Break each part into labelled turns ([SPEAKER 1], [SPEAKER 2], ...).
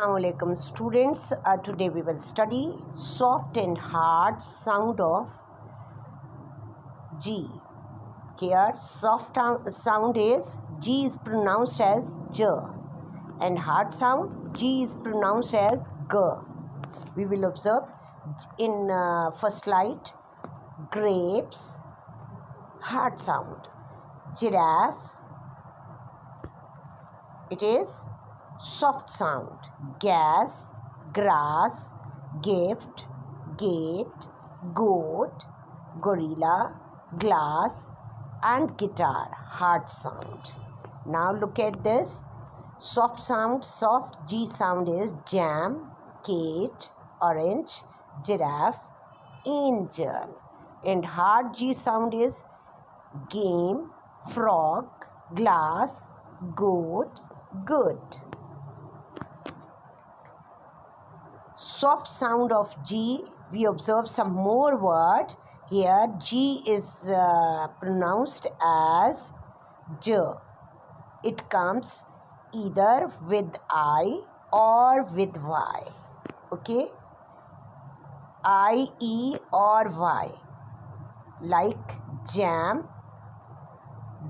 [SPEAKER 1] Assalamualaikum students. Today we will study soft and hard sound of G. Here soft sound is G is pronounced as J and hard sound G is pronounced as G. We will observe in first slide grapes, hard sound. Giraffe, it is soft sound. Gas, grass, gift, gate, goat, gorilla, glass and guitar, hard sound. Now look at this. Soft sound, soft G sound is jam, cage, orange, giraffe, angel. And hard G sound is game, frog, glass, goat, good. Soft sound of G, we observe some more word. Here G is pronounced as J. It comes either with I or with Y. Okay? I, E or Y. Like jam,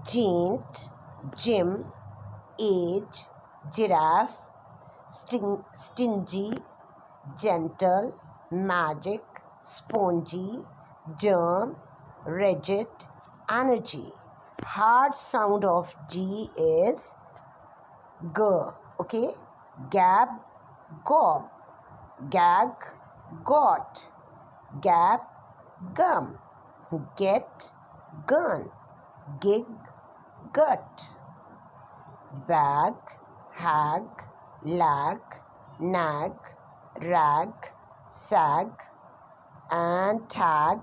[SPEAKER 1] giant, gym, age, giraffe, stingy, gentle, magic, spongy, germ, rigid, energy. Hard sound of G is G. Okay? Gab, gob, gag, got, gap, gum, get, gun, gig, gut, bag, hag, lag, nag, rag, sag and tag,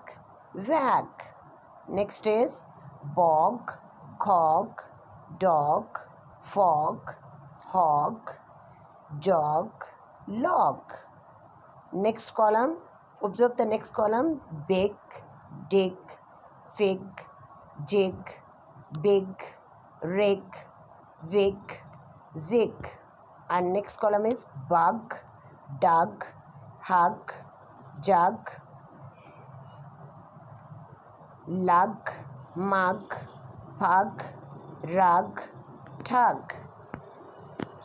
[SPEAKER 1] wag. Next is bog, cog, dog, fog, hog, jog, log. Next column, observe the next column. Big, dig, fig, jig, big, rig, wig, zig. And next column is bug, dug, hug, jug, lug, mug, pug, rug, tug.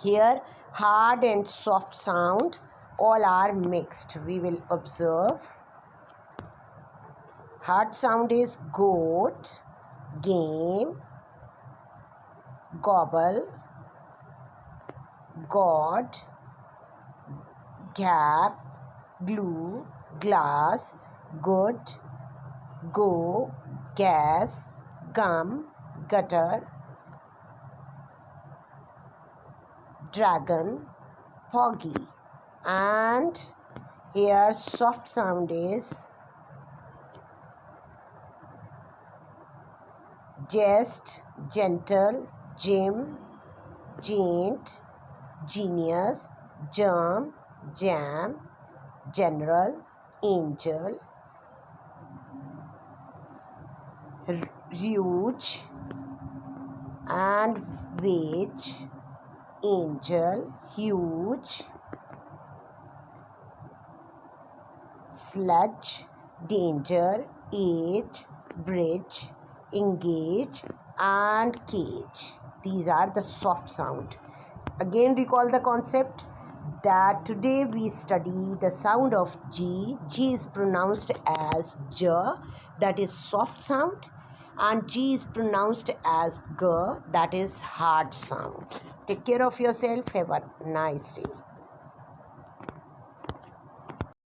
[SPEAKER 1] Here hard and soft sound all are mixed. We will observe. Hard sound is goat, game, gobble, god, gap, glue, glass, good, go, gas, gum, gutter, dragon, foggy. And here soft sound is jest, gentle, Jim, giant, genius, germ, jam, general, angel, huge and wage, angel, huge, sludge, danger, age, bridge, engage and cage. These are the soft sound. Again recall the concept that today we study the sound of G. G is pronounced as J, that is soft sound, and G is pronounced as G, that is hard sound. Take care of yourself. Have a nice day.